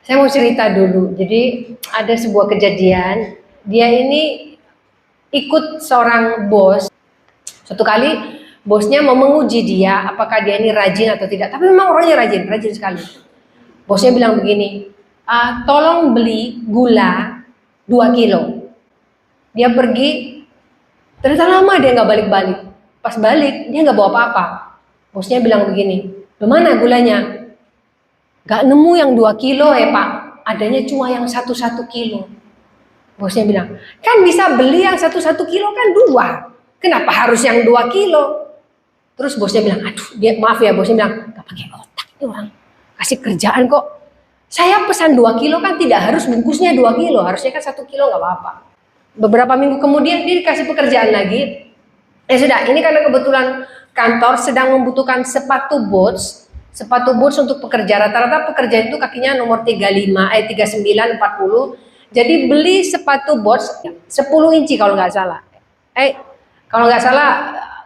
Saya mau cerita dulu. Jadi ada sebuah kejadian. Dia ini ikut seorang bos. Suatu kali bosnya mau menguji dia apakah dia ini rajin atau tidak. Tapi memang orangnya rajin, rajin sekali. Bosnya bilang begini, tolong beli gula 2 kilo. Dia pergi, ternyata lama dia nggak balik-balik. Pas balik dia nggak bawa apa-apa. Bosnya bilang begini, "Bagaimana gulanya?" "Gak nemu yang 2 kilo ya Pak, adanya cuma yang 1 kilo. Bosnya bilang, "Kan bisa beli yang 1 kilo kan 2. Kenapa harus yang 2 kilo? Terus bosnya bilang, "Aduh, maaf ya," bosnya bilang, "gak pakai otak nih orang, kasih kerjaan kok. Saya pesan 2 kilo kan tidak harus bungkusnya 2 kilo, harusnya kan 1 kilo gak apa-apa." Beberapa minggu kemudian dia dikasih pekerjaan lagi. Sudah, ini karena kebetulan kantor sedang membutuhkan sepatu boots untuk pekerja. Rata-rata pekerja itu kakinya nomor 35, 39, 40. Jadi beli sepatu boots 10 inci kalau nggak salah. Kalau nggak salah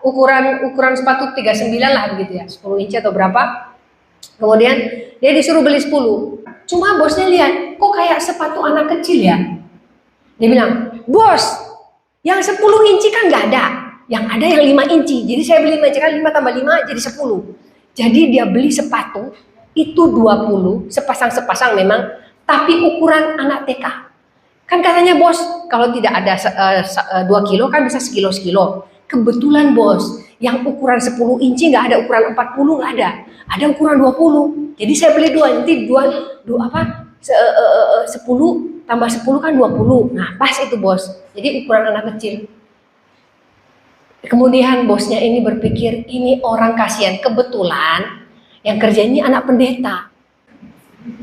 ukuran sepatu 39 lah begitu ya, 10 inci atau berapa. Kemudian dia disuruh beli 10. Cuma bosnya lihat, kok kayak sepatu anak kecil ya. Dia bilang, "Bos, yang 10 inci kan nggak ada. Yang ada yang 5 inci. Jadi saya beli 5 inci, kan 5 tambah 5 jadi 10. Jadi dia beli sepatu itu 20, sepasang-sepasang memang, tapi ukuran anak TK. Kan katanya bos, kalau tidak ada 2 kilo kan bisa sekilo-sekilo. Kebetulan bos, yang ukuran 10 inci nggak ada, ukuran 40 nggak ada. Ada ukuran 20. Jadi saya beli 2, nanti 10 tambah 10 kan 20. Nah pas itu bos, jadi ukuran anak kecil. Kemudian bosnya ini berpikir, ini orang kasihan, kebetulan yang kerja ini anak pendeta.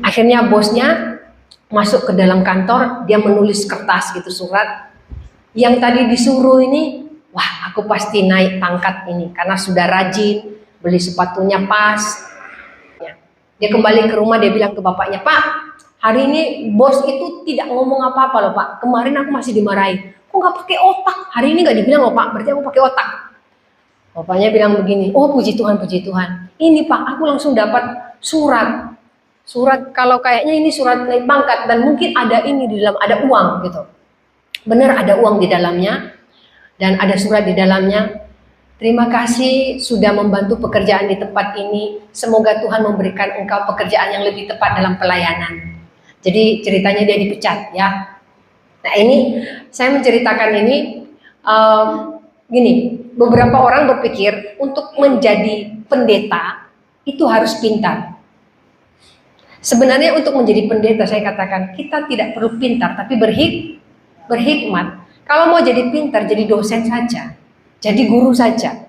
Akhirnya bosnya masuk ke dalam kantor, dia menulis kertas gitu, surat. Yang tadi disuruh ini, wah aku pasti naik pangkat ini, karena sudah rajin, beli sepatunya pas. Dia kembali ke rumah, dia bilang ke bapaknya, "Pak, hari ini bos itu tidak ngomong apa-apa loh Pak, kemarin aku masih dimarahin. Kok nggak pakai otak? Hari ini nggak dibilang loh Pak, berarti aku pakai otak." Bapaknya bilang begini, "Oh puji Tuhan, puji Tuhan. Ini Pak, aku langsung dapat surat. Kalau kayaknya ini surat naik pangkat dan mungkin ada ini di dalam, ada uang gitu." Benar ada uang di dalamnya dan ada surat di dalamnya. "Terima kasih sudah membantu pekerjaan di tempat ini. Semoga Tuhan memberikan engkau pekerjaan yang lebih tepat dalam pelayanan." Jadi ceritanya dia dipecat ya. Nah ini saya menceritakan ini gini, beberapa orang berpikir untuk menjadi pendeta itu harus pintar. Sebenarnya untuk menjadi pendeta saya katakan kita tidak perlu pintar tapi berhikmat. Kalau mau jadi pintar jadi dosen saja, jadi guru saja.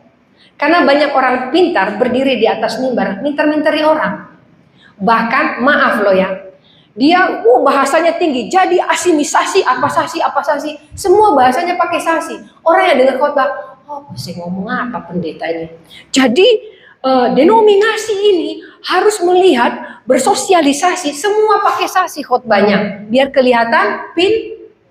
Karena banyak orang pintar berdiri di atas mimbar mintar-mintari orang. Bahkan maaf loh ya, dia bahasanya tinggi, jadi asimisasi, apa sasi, semua bahasanya pakai sasi. Orang yang dengar khotbah, saya ngomong apa pendeta ini? Jadi denominasi ini harus melihat, bersosialisasi, semua pakai sasi khotbahnya, biar kelihatan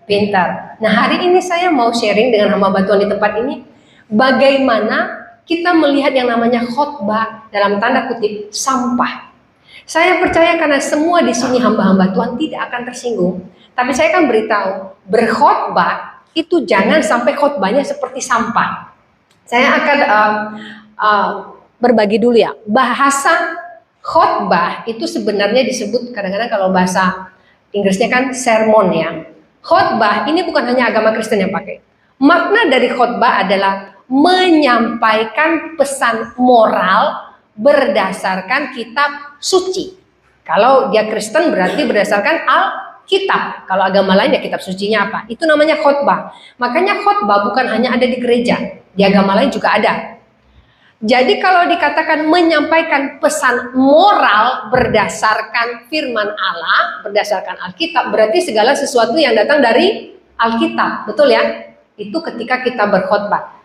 pintar. Nah hari ini saya mau sharing dengan hamba Tuhan di tempat ini, bagaimana kita melihat yang namanya khotbah dalam tanda kutip sampah. Saya percaya karena semua di sini hamba-hamba Tuhan tidak akan tersinggung. Tapi saya akan beritahu, berkhotbah itu jangan sampai khotbahnya seperti sampah. Saya akan berbagi dulu ya. Bahasa khotbah itu sebenarnya disebut kadang-kadang kalau bahasa Inggrisnya kan sermon ya. Khotbah ini bukan hanya agama Kristen yang pakai. Makna dari khotbah adalah menyampaikan pesan moral berdasarkan kitab suci. Kalau dia Kristen berarti berdasarkan Alkitab. Kalau agama lain ya kitab sucinya apa? Itu namanya khotbah. Makanya khotbah bukan hanya ada di gereja, di agama lain juga ada. Jadi kalau dikatakan menyampaikan pesan moral berdasarkan firman Allah, berdasarkan Alkitab, berarti segala sesuatu yang datang dari Alkitab, betul ya? Itu ketika kita berkhotbah.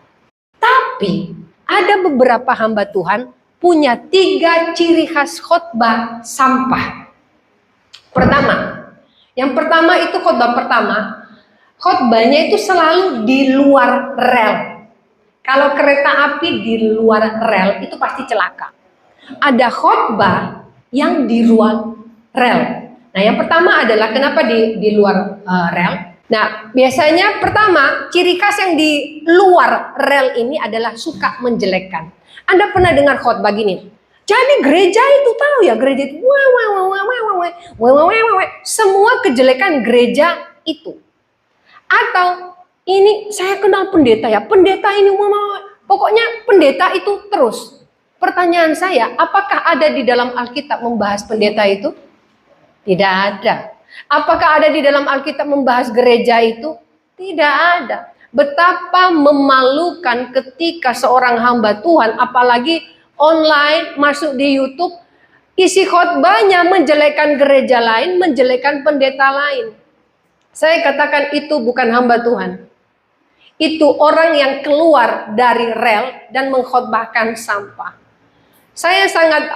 Tapi ada beberapa hamba Tuhan punya 3 ciri khas khotbah sampah. Yang pertama itu khotbah pertama, khotbahnya itu selalu di luar rel. Kalau kereta api di luar rel itu pasti celaka. Ada khotbah yang di luar rel. Nah, yang pertama adalah kenapa di luar rel. Nah, biasanya pertama, ciri khas yang di luar rel ini adalah suka menjelekkan. Anda pernah dengar khotbah gini? Jadi gereja itu tahu ya, gereja itu semua kejelekan gereja itu. Atau ini saya kenal pendeta ya, pendeta ini pokoknya pendeta itu terus. Pertanyaan saya, apakah ada di dalam Alkitab membahas pendeta itu? Tidak ada. Apakah ada di dalam Alkitab membahas gereja itu? Tidak ada. Betapa memalukan ketika seorang hamba Tuhan, apalagi online, masuk di YouTube, isi khotbahnya menjelekkan gereja lain, menjelekkan pendeta lain. Saya katakan itu bukan hamba Tuhan. Itu orang yang keluar dari rel dan mengkhotbahkan sampah. Saya sangat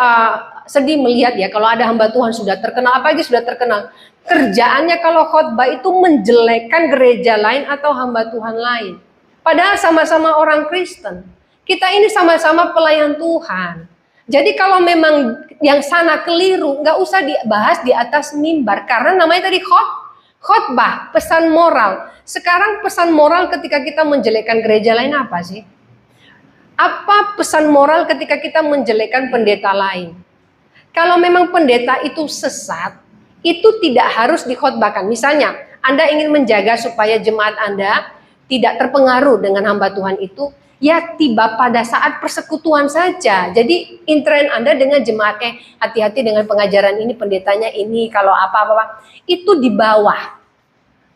sedih melihat ya, kalau ada hamba Tuhan sudah terkenal, apalagi sudah terkenal, kerjaannya kalau khotbah itu menjelekkan gereja lain atau hamba Tuhan lain. Padahal sama-sama orang Kristen. Kita ini sama-sama pelayan Tuhan. Jadi kalau memang yang sana keliru, nggak usah dibahas di atas mimbar, karena namanya tadi khotbah, pesan moral. Sekarang pesan moral ketika kita menjelekkan gereja lain apa sih? Apa pesan moral ketika kita menjelekkan pendeta lain? Kalau memang pendeta itu sesat, itu tidak harus dikhotbahkan. Misalnya, Anda ingin menjaga supaya jemaat Anda tidak terpengaruh dengan hamba Tuhan itu, ya tiba pada saat persekutuan saja. Jadi interain Anda dengan jemaat, hati-hati dengan pengajaran ini, pendetanya ini, kalau apa-apa, itu di bawah.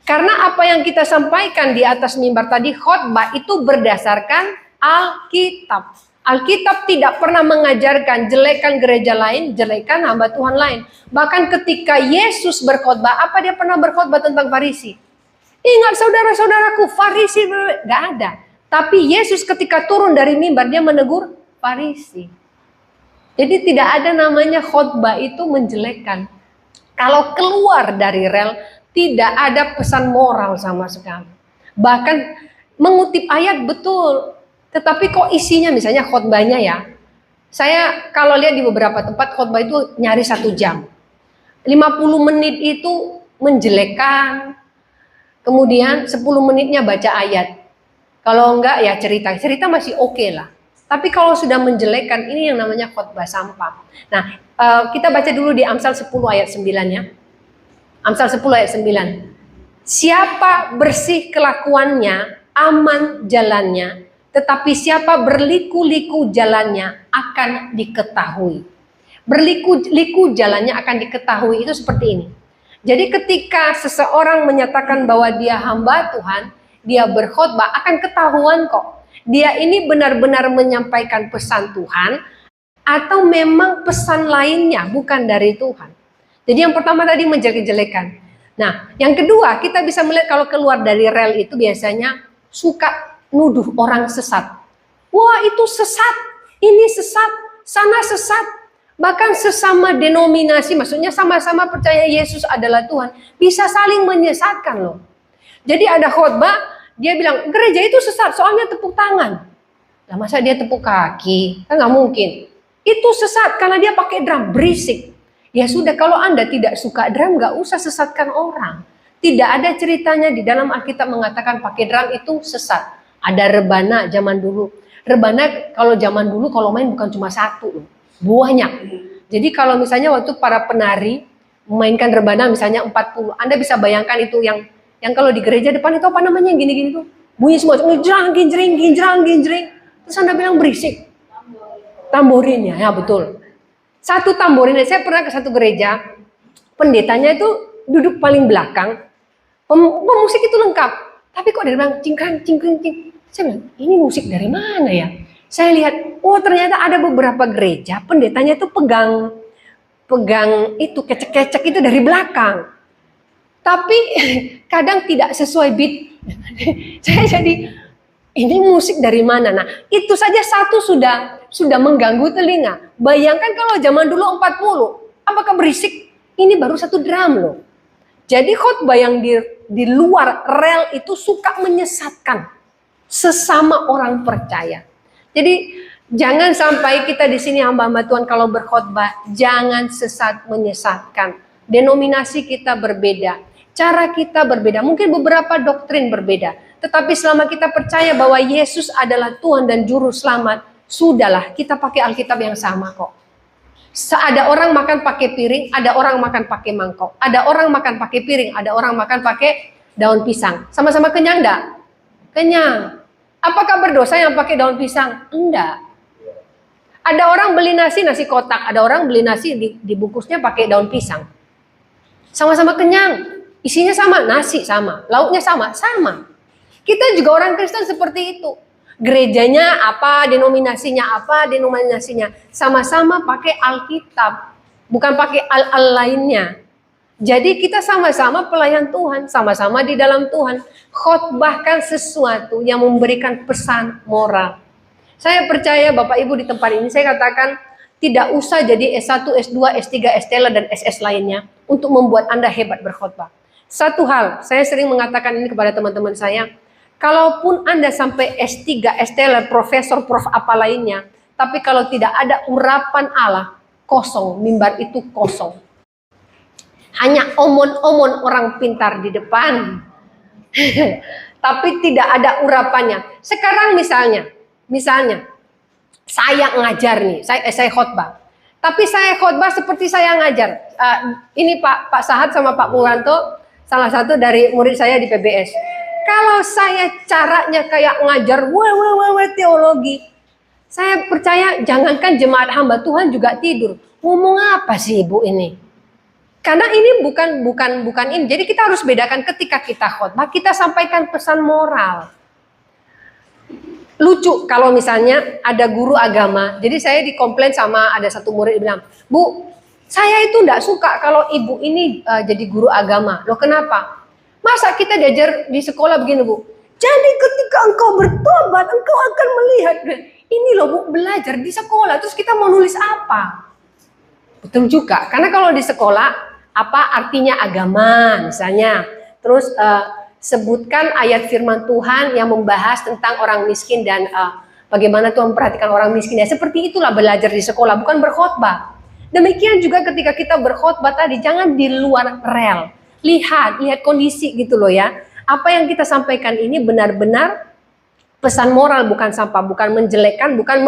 Karena apa yang kita sampaikan di atas mimbar tadi, khotbah itu berdasarkan Alkitab. Alkitab tidak pernah mengajarkan jelekan gereja lain, jelekan hamba Tuhan lain. Bahkan ketika Yesus berkhotbah, apa dia pernah berkhotbah tentang Farisi? Ingat saudara-saudaraku, Farisi gak ada. Tapi Yesus ketika turun dari mimbar, dia menegur Farisi. Jadi tidak ada namanya khotbah itu menjelekkan. Kalau keluar dari rel, tidak ada pesan moral sama sekali. Bahkan mengutip ayat betul, tetapi kok isinya misalnya khotbahnya ya. Saya kalau lihat di beberapa tempat khotbah itu nyaris 1 jam. 50 menit itu menjelekkan. Kemudian 10 menitnya baca ayat. Kalau enggak ya cerita. Cerita masih oke lah. Tapi kalau sudah menjelekkan, ini yang namanya khotbah sampah. Nah, kita baca dulu di Amsal 10 ayat 9 ya. Amsal 10 ayat 9. Siapa bersih kelakuannya, aman jalannya, tetapi siapa berliku-liku jalannya akan diketahui. Berliku-liku jalannya akan diketahui itu seperti ini. Jadi ketika seseorang menyatakan bahwa dia hamba Tuhan, dia berkhotbah, akan ketahuan kok. Dia ini benar-benar menyampaikan pesan Tuhan atau memang pesan lainnya bukan dari Tuhan. Jadi yang pertama tadi menjelek-jelekan. Nah, yang kedua kita bisa melihat kalau keluar dari rel itu biasanya suka nuduh orang sesat. Wah itu sesat, ini sesat, sana sesat. Bahkan sesama denominasi, maksudnya sama-sama percaya Yesus adalah Tuhan, bisa saling menyesatkan loh. Jadi ada khotbah, dia bilang gereja itu sesat soalnya tepuk tangan. Nah masa dia tepuk kaki? Kan nggak mungkin. Itu sesat karena dia pakai drum berisik. Ya sudah, kalau Anda tidak suka drum, nggak usah sesatkan orang. Tidak ada ceritanya di dalam Alkitab mengatakan pakai drum itu sesat. Ada rebana zaman dulu. Rebana kalau zaman dulu kalau main bukan cuma satu, banyak. Jadi kalau misalnya waktu para penari memainkan rebana misalnya 40, Anda bisa bayangkan itu yang kalau di gereja depan itu apa namanya yang gini-gini tuh. Bunyi semua, ngejrang, ginjring, ginjrang, ginjring. Terus Anda bilang berisik. Tamborinnya, ya betul. Satu tamborin, saya pernah ke satu gereja, pendetanya itu duduk paling belakang, pemusik itu lengkap, tapi kok dia bilang cingkrang, cingkring, cing. Saya bilang, ini musik dari mana ya? Saya lihat, oh ternyata ada beberapa gereja, pendetanya itu pegang itu kecek-kecek itu dari belakang. Tapi kadang tidak sesuai beat. Saya jadi, ini musik dari mana? Nah, itu saja satu sudah mengganggu telinga. Bayangkan kalau zaman dulu 40, apakah berisik? Ini baru satu drum loh. Jadi khotbah yang di luar rel itu suka menyesatkan sesama orang percaya. Jadi jangan sampai kita di sini hamba-hamba Tuhan kalau berkhotbah jangan sesat menyesatkan. denominasi kita berbeda, cara kita berbeda, mungkin beberapa doktrin berbeda. Tetapi selama kita percaya bahwa Yesus adalah Tuhan dan Juru Selamat, sudahlah kita pakai Alkitab yang sama kok. Ada orang makan pakai piring, ada orang makan pakai mangkok. Ada orang makan pakai piring, ada orang makan pakai daun pisang. Sama-sama kenyang enggak? Kenyang. Apakah berdosa yang pakai daun pisang? Enggak. Ada orang beli nasi kotak, ada orang beli nasi dibungkusnya pakai daun pisang. Sama-sama kenyang. Isinya sama, nasi sama, lauknya sama, sama. Kita juga orang Kristen seperti itu. Gerejanya apa, denominasinya, sama-sama pakai Alkitab, bukan pakai al lainnya. Jadi kita sama-sama pelayan Tuhan, sama-sama di dalam Tuhan, khotbahkan sesuatu yang memberikan pesan moral. Saya percaya Bapak Ibu di tempat ini, saya katakan tidak usah jadi S1, S2, S3, STL dan SS lainnya untuk membuat Anda hebat berkhotbah. Satu hal, saya sering mengatakan ini kepada teman-teman saya, kalaupun Anda sampai S3, STL, profesor, prof apa lainnya, tapi kalau tidak ada urapan Allah, kosong, mimbar itu kosong. Hanya omon-omon orang pintar di depan. Tapi tidak ada urapannya. Sekarang misalnya, saya ngajar nih, saya khotbah. Tapi saya khotbah seperti saya ngajar. Ini Pak Sahat sama Pak Puranto, salah satu dari murid saya di PBS. Kalau saya caranya kayak ngajar teologi, saya percaya jangankan jemaat hamba Tuhan juga tidur. Ngomong apa sih Ibu ini? Karena ini bukan ini. Jadi kita harus bedakan ketika kita khotbah, kita sampaikan pesan moral. Lucu kalau misalnya ada guru agama. Jadi saya dikomplain sama ada satu murid bilang, "Bu, saya itu enggak suka kalau ibu ini jadi guru agama." Loh kenapa? Masa kita diajar di sekolah begini Bu? Jadi ketika engkau bertobat, engkau akan melihat. Ini loh Bu, belajar di sekolah. Terus kita mau nulis apa? Betul juga. Karena kalau di sekolah, apa artinya agama misalnya. Terus sebutkan ayat firman Tuhan yang membahas tentang orang miskin dan bagaimana Tuhan memperhatikan orang miskin. Ya seperti itulah belajar di sekolah, bukan berkhotbah. Demikian juga ketika kita berkhotbah tadi, jangan di luar rel. Lihat kondisi gitu loh ya. Apa yang kita sampaikan ini benar-benar pesan moral, bukan sampah, bukan menjelekkan, bukan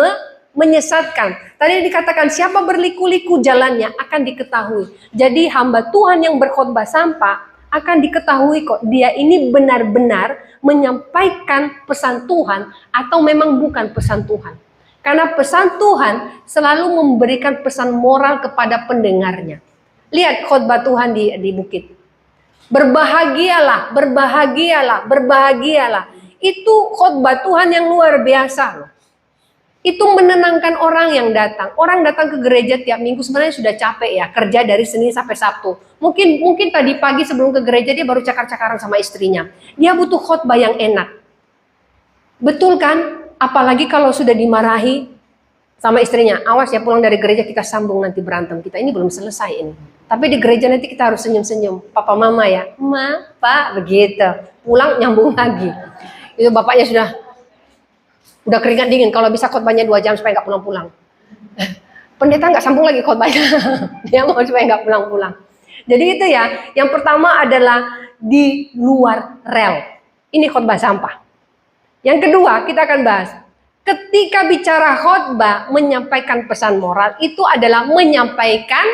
menyesatkan. Tadi dikatakan siapa berliku-liku jalannya akan diketahui. Jadi hamba Tuhan yang berkhotbah sampah akan diketahui kok dia ini benar-benar menyampaikan pesan Tuhan atau memang bukan pesan Tuhan. Karena pesan Tuhan selalu memberikan pesan moral kepada pendengarnya. Lihat khotbah Tuhan di bukit. Berbahagialah, berbahagialah, berbahagialah. Itu khotbah Tuhan yang luar biasa loh. Itu menenangkan orang yang datang. Orang datang ke gereja tiap minggu sebenarnya sudah capek ya, kerja dari Senin sampai Sabtu. Mungkin tadi pagi sebelum ke gereja dia baru cakar-cakaran sama istrinya. Dia butuh khotbah yang enak. Betul kan? Apalagi kalau sudah dimarahi sama istrinya. Awas ya pulang dari gereja kita sambung nanti berantem. Kita ini belum selesai ini. Tapi di gereja nanti kita harus senyum-senyum. Papa mama ya. Ma, Pak, begitu. Pulang nyambung lagi. Itu bapaknya udah keringat dingin, kalau bisa khotbahnya 2 jam supaya nggak pulang-pulang. Pendeta nggak sambung lagi khotbahnya, dia mau supaya nggak pulang-pulang. Jadi itu ya, yang pertama adalah di luar rel. Ini khotbah sampah. Yang kedua kita akan bahas, ketika bicara khotbah menyampaikan pesan moral itu adalah menyampaikan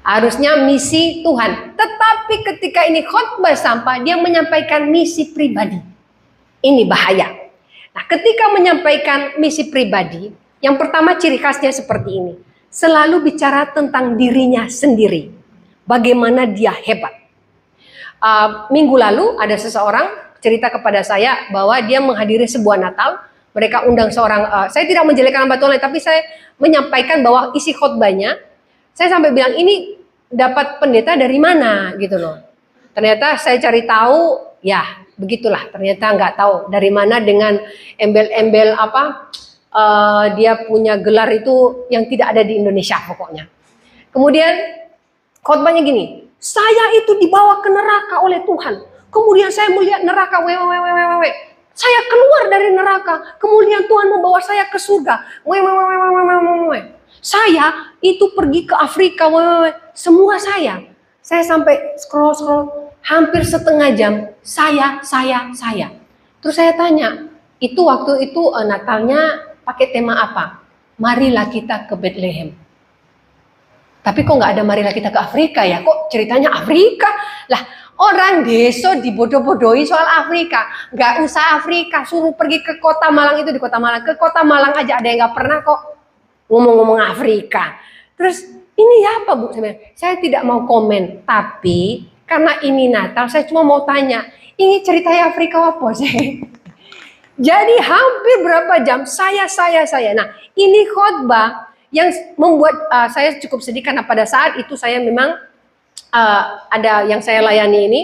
harusnya misi Tuhan. Tetapi ketika ini khotbah sampah, dia menyampaikan misi pribadi. Ini bahaya. Nah, ketika menyampaikan misi pribadi, yang pertama ciri khasnya seperti ini. Selalu bicara tentang dirinya sendiri. Bagaimana dia hebat. Minggu lalu ada seseorang cerita kepada saya bahwa dia menghadiri sebuah Natal. Mereka undang seorang, saya tidak menjelekkan hamba Tuhan, tapi saya menyampaikan bahwa isi khotbahnya, saya sampai bilang ini dapat pendeta dari mana gitu loh. Ternyata saya cari tahu, ya begitulah, ternyata nggak tahu dari mana dengan embel-embel dia punya gelar itu yang tidak ada di Indonesia pokoknya. Kemudian khotbahnya gini, saya itu dibawa ke neraka oleh Tuhan. Kemudian saya melihat neraka, saya keluar dari neraka. Kemudian Tuhan membawa saya ke surga. Saya itu pergi ke Afrika, semua saya. Saya sampai scroll hampir setengah jam. Saya. Terus saya tanya, itu waktu itu Natalnya pakai tema apa? Marilah kita ke Bethlehem. Tapi kok nggak ada marilah kita ke Afrika ya? Kok ceritanya Afrika? Lah, orang desa dibodoh-bodohi soal Afrika. Nggak usah Afrika, suruh pergi ke Kota Malang itu, di Kota Malang. Ke Kota Malang aja ada yang nggak pernah kok ngomong-ngomong Afrika. Terus ini apa Bu? Saya tidak mau komen, tapi karena ini Natal, saya cuma mau tanya, ini ceritanya Afrika apa sih? Jadi hampir berapa jam saya. Nah, ini khotbah yang membuat saya cukup sedih karena pada saat itu saya memang ada yang saya layani ini,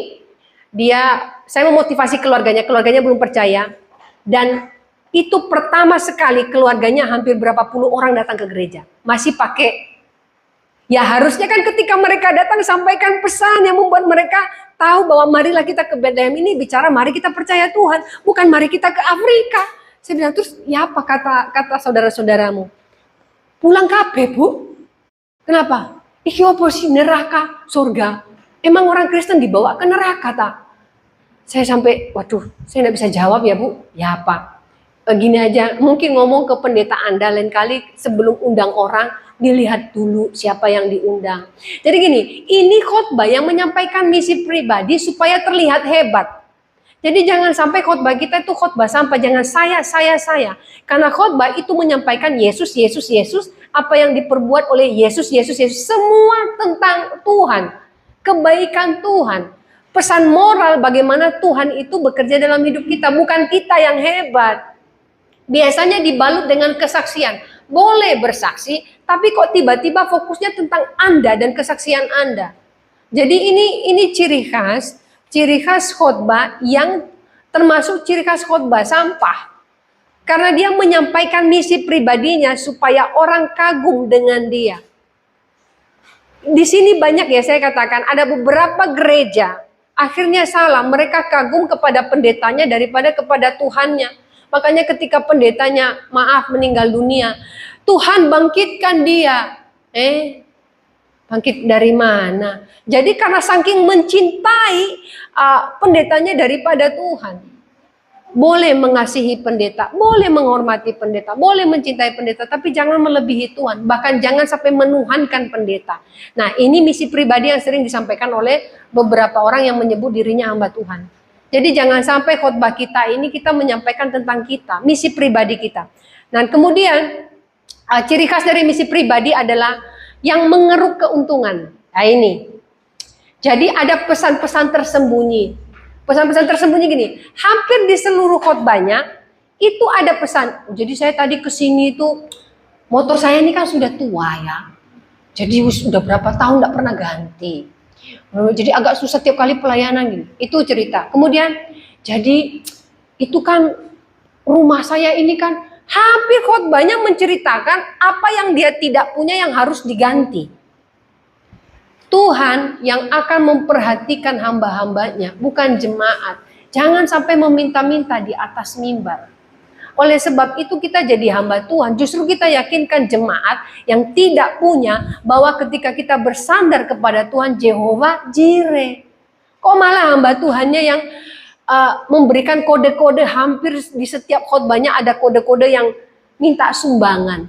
saya memotivasi keluarganya belum percaya, dan itu pertama sekali keluarganya hampir berapa puluh orang datang ke gereja, masih pakai, ya harusnya kan ketika mereka datang sampaikan pesan yang membuat mereka tahu bahwa marilah kita ke Bethlehem, ini bicara mari kita percaya Tuhan, bukan mari kita ke Afrika. Saya bilang, terus ya apa kata saudara-saudaramu? Pulang kabeh Bu. Kenapa? Iki opo sih, neraka, surga? Emang orang Kristen dibawa ke neraka tak? Saya sampai, waduh, saya nggak bisa jawab ya Bu. Ya apa? Gini aja, mungkin ngomong ke pendeta Anda lain kali sebelum undang orang, dilihat dulu siapa yang diundang. Jadi gini, ini khotbah yang menyampaikan misi pribadi supaya terlihat hebat. Jadi jangan sampai khotbah kita itu khotbah sampah, jangan saya. Karena khotbah itu menyampaikan Yesus, apa yang diperbuat oleh Yesus, semua tentang Tuhan, kebaikan Tuhan, pesan moral bagaimana Tuhan itu bekerja dalam hidup kita, bukan kita yang hebat. Biasanya dibalut dengan kesaksian, boleh bersaksi, tapi kok tiba-tiba fokusnya tentang Anda dan kesaksian Anda. Jadi ini ciri khas khotbah yang termasuk ciri khas khotbah sampah. Karena dia menyampaikan misi pribadinya supaya orang kagum dengan dia. Di sini banyak ya saya katakan, ada beberapa gereja akhirnya salah, mereka kagum kepada pendetanya daripada kepada Tuhannya. Makanya ketika pendetanya meninggal dunia, Tuhan bangkitkan dia. Bangkit dari mana? Jadi karena saking mencintai pendetanya daripada Tuhan. Boleh mengasihi pendeta, boleh menghormati pendeta, boleh mencintai pendeta, tapi jangan melebihi Tuhan. Bahkan jangan sampai menuhankan pendeta. Nah, ini misi pribadi yang sering disampaikan oleh beberapa orang yang menyebut dirinya hamba Tuhan. Jadi jangan sampai khotbah kita ini kita menyampaikan tentang kita, misi pribadi kita. Nah, kemudian ciri khas dari misi pribadi adalah yang mengeruk keuntungan. Nah ini. Jadi ada pesan-pesan tersembunyi. Pesan-pesan tersembunyi gini, hampir di seluruh khotbahnya itu ada pesan. Jadi saya tadi kesini itu, motor saya ini kan sudah tua ya. Jadi sudah berapa tahun tidak pernah ganti. Jadi agak susah tiap kali pelayanan gini. Itu cerita. Kemudian, jadi itu kan rumah saya ini kan hampir khotbahnya menceritakan apa yang dia tidak punya yang harus diganti. Tuhan yang akan memperhatikan hamba-hambanya, bukan jemaat. Jangan sampai meminta-minta di atas mimbar. Oleh sebab itu kita jadi hamba Tuhan, justru kita yakinkan jemaat yang tidak punya bahwa ketika kita bersandar kepada Tuhan, Jehovah Jireh. Kok malah hamba Tuhannya yang memberikan kode-kode, hampir di setiap khotbahnya ada kode-kode yang minta sumbangan.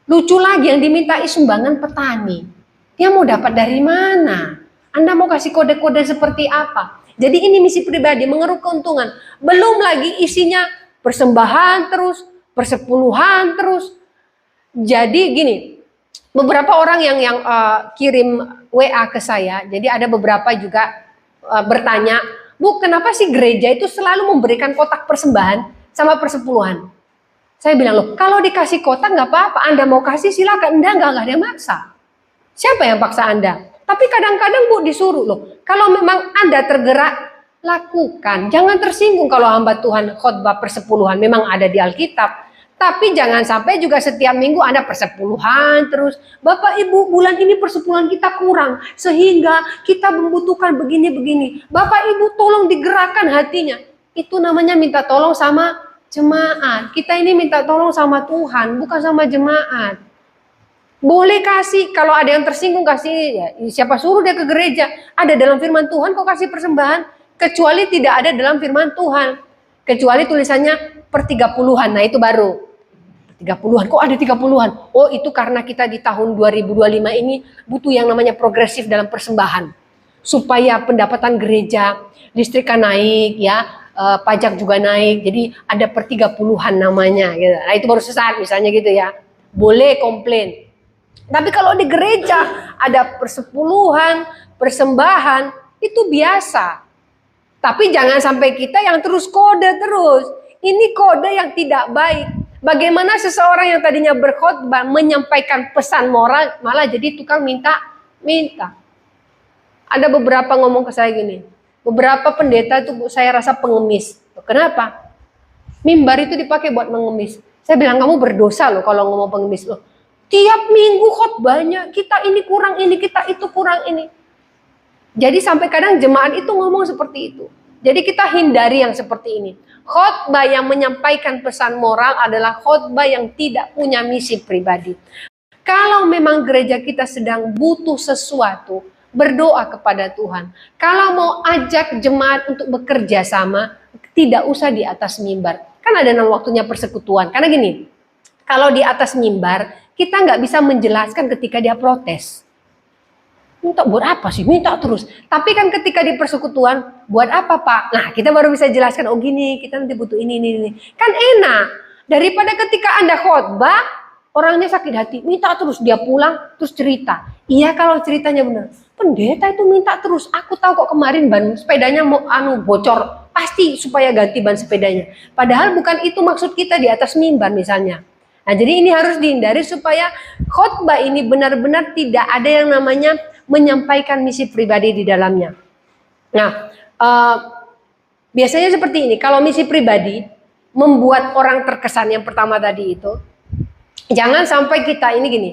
Lucu lagi, yang dimintai sumbangan petani. Dia mau dapat dari mana? Anda mau kasih kode-kode seperti apa? Jadi ini misi pribadi, mengeruk keuntungan. Belum lagi isinya persembahan terus, persepuluhan terus. Jadi gini, beberapa orang yang kirim WA ke saya, jadi ada beberapa juga bertanya, Bu, kenapa sih gereja itu selalu memberikan kotak persembahan sama persepuluhan? Saya bilang, loh, kalau dikasih kotak nggak apa-apa, Anda mau kasih silakan, nggak ada yang maksa. Siapa yang paksa Anda? Tapi kadang-kadang Bu disuruh loh, kalau memang Anda tergerak, lakukan. Jangan tersinggung kalau hamba Tuhan khotbah persepuluhan, memang ada di Alkitab. Tapi jangan sampai juga setiap minggu Anda persepuluhan terus. Bapak Ibu, bulan ini persepuluhan kita kurang, sehingga kita membutuhkan begini-begini. Bapak Ibu tolong digerakkan hatinya. Itu namanya minta tolong sama jemaat. Kita ini minta tolong sama Tuhan, bukan sama jemaat. Boleh kasih, kalau ada yang tersinggung kasih, ya, siapa suruh dia ke gereja? Ada dalam firman Tuhan kok kasih persembahan, kecuali tidak ada dalam firman Tuhan. Kecuali tulisannya per 30-an, nah itu baru. 30-an, kok ada 30-an? Oh itu karena kita di tahun 2025 ini butuh yang namanya progresif dalam persembahan. Supaya pendapatan gereja, listrikan naik ya, pajak juga naik, jadi ada per 30-an namanya. Gitu. Nah itu baru sesaat misalnya gitu ya, boleh komplain. Tapi kalau di gereja ada persepuluhan, persembahan, itu biasa. Tapi jangan sampai kita yang terus kode terus. Ini kode yang tidak baik. Bagaimana seseorang yang tadinya berkhotbah menyampaikan pesan moral malah jadi tukang minta. Ada beberapa ngomong ke saya gini. Beberapa pendeta itu saya rasa pengemis. Kenapa? Mimbar itu dipakai buat mengemis. Saya bilang kamu berdosa loh kalau ngomong pengemis loh. Tiap minggu khotbahnya kita ini kurang ini, kita itu kurang ini. Jadi sampai kadang jemaat itu ngomong seperti itu. Jadi kita hindari yang seperti ini. Khotbah yang menyampaikan pesan moral adalah khotbah yang tidak punya misi pribadi. Kalau memang gereja kita sedang butuh sesuatu, berdoa kepada Tuhan. Kalau mau ajak jemaat untuk bekerja sama, tidak usah di atas mimbar. Kan ada waktunya persekutuan. Karena gini, kalau di atas mimbar, kita nggak bisa menjelaskan ketika dia protes. Minta buat apa sih? Minta terus. Tapi kan ketika di persekutuan, buat apa Pak? Nah kita baru bisa jelaskan, oh gini, kita nanti butuh ini. Kan enak. Daripada ketika Anda khotbah, orangnya sakit hati, minta terus, dia pulang, terus cerita. Iya kalau ceritanya benar. Pendeta itu minta terus, aku tahu kok kemarin ban sepedanya mau bocor. Pasti supaya ganti ban sepedanya. Padahal bukan itu maksud kita di atas mimbar misalnya. Nah jadi ini harus dihindari supaya khotbah ini benar-benar tidak ada yang namanya menyampaikan misi pribadi di dalamnya. Nah biasanya seperti ini, kalau misi pribadi membuat orang terkesan yang pertama tadi itu, jangan sampai kita ini gini,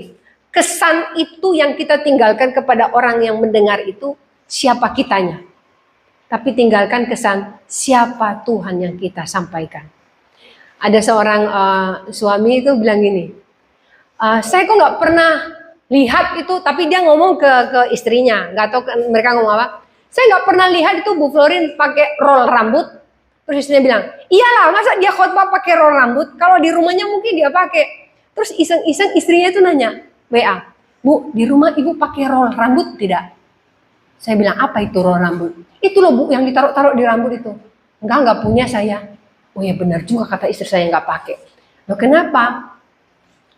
kesan itu yang kita tinggalkan kepada orang yang mendengar itu siapa kitanya. Tapi tinggalkan kesan siapa Tuhan yang kita sampaikan. Ada seorang suami itu bilang gini, saya kok nggak pernah lihat itu, tapi dia ngomong ke istrinya, nggak tahu mereka ngomong apa. Saya nggak pernah lihat itu Bu Florin pakai roll rambut. Terus istrinya bilang, iyalah masa dia khotbah pakai roll rambut, kalau di rumahnya mungkin dia pakai. Terus iseng-iseng istrinya itu nanya, WA, Bu di rumah ibu pakai roll rambut tidak? Saya bilang, apa itu roll rambut? Itu loh Bu yang ditaruh-taruh di rambut itu. Enggak punya saya. Oh ya benar juga kata istri saya nggak pakai. Loh kenapa?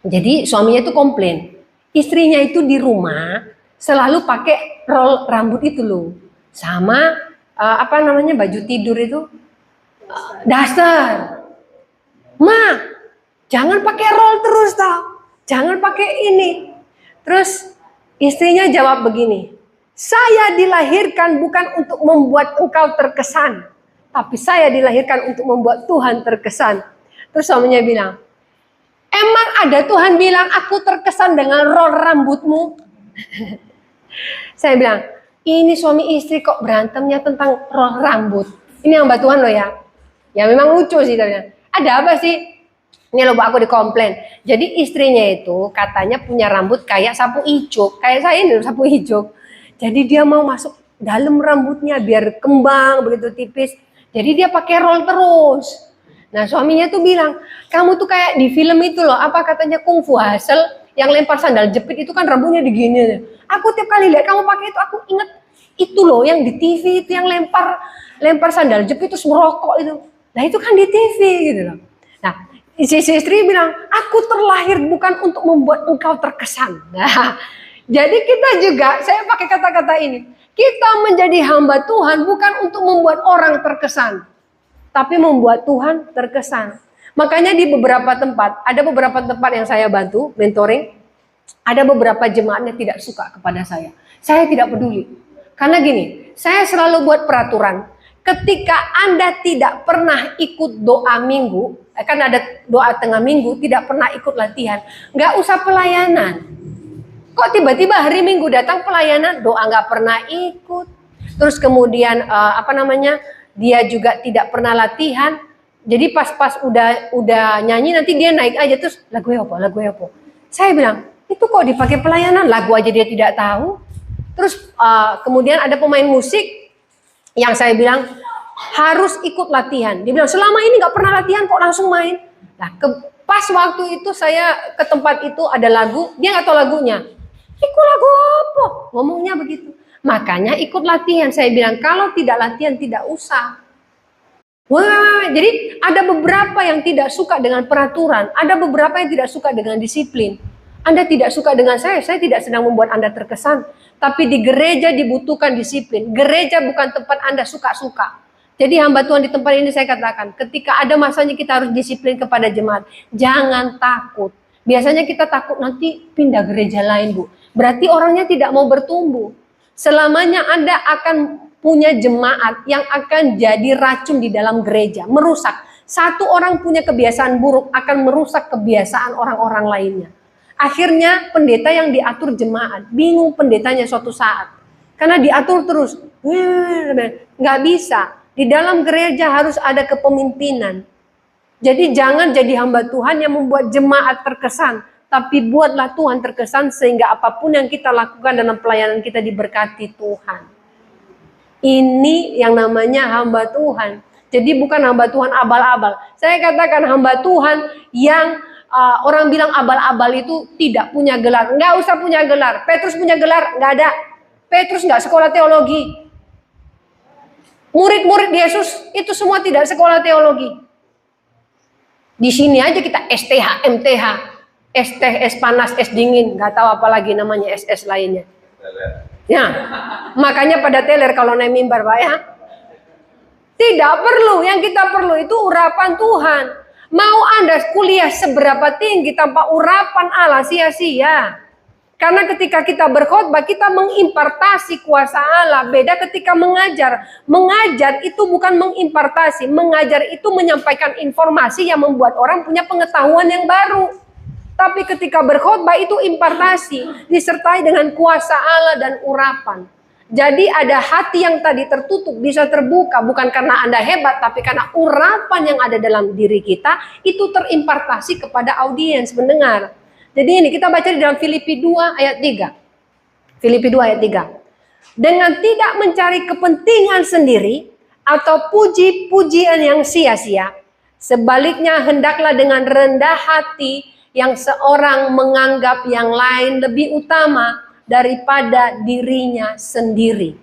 Jadi suaminya itu komplain. Istrinya itu di rumah selalu pakai roll rambut itu loh. Sama apa namanya baju tidur itu? Daster. Ma, jangan pakai roll terus tau. Jangan pakai ini. Terus istrinya jawab begini. Saya dilahirkan bukan untuk membuat engkau terkesan. Tapi saya dilahirkan untuk membuat Tuhan terkesan. Terus suaminya bilang, emang ada Tuhan bilang aku terkesan dengan roll rambutmu? Saya bilang, ini suami istri kok berantemnya tentang roll rambut. Ini yang mbak Tuhan loh ya. Ya memang lucu sih tanya. Ada apa sih? Ini loh aku dikomplain. Jadi istrinya itu katanya punya rambut kayak sapu ijuk. Kayak saya ini sapu ijuk. Jadi dia mau masuk dalam rambutnya biar kembang begitu tipis. Jadi dia pakai roll terus. Nah suaminya tuh bilang, kamu tuh kayak di film itu loh, apa katanya Kung Fu Hustle, yang lempar sandal jepit itu kan rambutnya digini. Aku tiap kali lihat kamu pakai itu, aku inget itu loh yang di TV itu yang lempar sandal jepit terus merokok itu. Nah itu kan di TV gitu loh. Nah istri bilang, aku terlahir bukan untuk membuat engkau terkesan. Nah jadi kita juga, saya pakai kata-kata ini. Kita menjadi hamba Tuhan bukan untuk membuat orang terkesan, tapi membuat Tuhan terkesan. Makanya di beberapa tempat, ada beberapa tempat yang saya bantu, mentoring, ada beberapa jemaatnya tidak suka kepada saya. Saya tidak peduli. Karena gini, saya selalu buat peraturan. Ketika Anda tidak pernah ikut doa minggu, kan ada doa tengah minggu, tidak pernah ikut latihan, nggak usah pelayanan. Kok tiba-tiba hari Minggu datang pelayanan, doa nggak pernah ikut. Terus kemudian dia juga tidak pernah latihan. Jadi pas udah nyanyi nanti dia naik aja terus lagu apa. Saya bilang, Itu kok dipakai pelayanan, lagu aja dia tidak tahu. Terus kemudian ada pemain musik yang saya bilang harus ikut latihan. Dia bilang selama ini nggak pernah latihan kok langsung main. Nah, pas waktu itu saya ke tempat itu ada lagu, dia nggak tahu lagunya. Ikut lagu apa? Ngomongnya begitu. Makanya ikut latihan. Saya bilang kalau tidak latihan tidak usah. Wah, jadi ada beberapa yang tidak suka dengan peraturan, ada beberapa yang tidak suka dengan disiplin. Anda tidak suka dengan saya tidak sedang membuat Anda terkesan. Tapi di gereja dibutuhkan disiplin. Gereja bukan tempat Anda suka-suka. Jadi hamba Tuhan di tempat ini saya katakan, ketika ada masanya kita harus disiplin kepada jemaat. Jangan takut. Biasanya kita takut nanti pindah gereja lain, Bu. Berarti orangnya tidak mau bertumbuh. Selamanya Anda akan punya jemaat yang akan jadi racun di dalam gereja, merusak. Satu orang punya kebiasaan buruk akan merusak kebiasaan orang-orang lainnya. Akhirnya pendeta yang diatur jemaat, bingung pendetanya suatu saat. Karena diatur terus, nggak bisa. Di dalam gereja harus ada kepemimpinan. Jadi jangan jadi hamba Tuhan yang membuat jemaat terkesan. Tapi buatlah Tuhan terkesan sehingga apapun yang kita lakukan dalam pelayanan kita diberkati Tuhan. Ini yang namanya hamba Tuhan. Jadi bukan hamba Tuhan abal-abal. Saya katakan hamba Tuhan yang orang bilang abal-abal itu tidak punya gelar. Nggak usah punya gelar. Petrus punya gelar? Nggak ada. Petrus nggak sekolah teologi. Murid-murid Yesus itu semua tidak sekolah teologi. Di sini aja kita STH, MTH, es teh, es panas, es dingin, nggak tahu apa lagi namanya es lainnya. Ya, makanya pada teler kalau naik mimbar, Pak ya. Tidak perlu, yang kita perlu itu urapan Tuhan. Mau Anda kuliah seberapa tinggi tanpa urapan Allah sia-sia. Karena ketika kita berkhotbah, kita mengimpartasi kuasa Allah. Beda ketika mengajar. Mengajar itu bukan mengimpartasi. Mengajar itu menyampaikan informasi yang membuat orang punya pengetahuan yang baru. Tapi ketika berkhotbah itu impartasi. Disertai dengan kuasa Allah dan urapan. Jadi ada hati yang tadi tertutup bisa terbuka. Bukan karena Anda hebat, tapi karena urapan yang ada dalam diri kita. Itu terimpartasi kepada audiens pendengar. Jadi ini kita baca di dalam Filipi 2 ayat 3. Filipi 2 ayat 3. Dengan tidak mencari kepentingan sendiri atau puji-pujian yang sia-sia. Sebaliknya hendaklah dengan rendah hati yang seorang menganggap yang lain lebih utama daripada dirinya sendiri.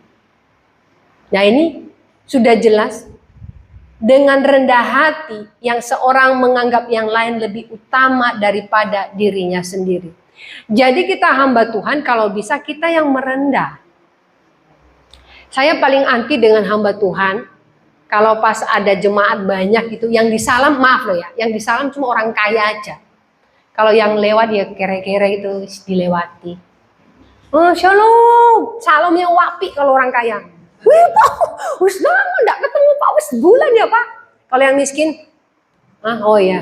Nah ini sudah jelas. Dengan rendah hati yang seorang menganggap yang lain lebih utama daripada dirinya sendiri. Jadi kita hamba Tuhan kalau bisa kita yang merendah. Saya paling anti dengan hamba Tuhan kalau pas ada jemaat banyak gitu yang disalam, maaf loh ya, yang disalam cuma orang kaya aja. Kalau yang lewat ya kere-kere itu dilewati. Oh, shalom, salam yang wapi kalau orang kaya. Wih Pak, wis lama enggak ketemu Pak, wis sebulan ya Pak. Kalau yang miskin, oh ya,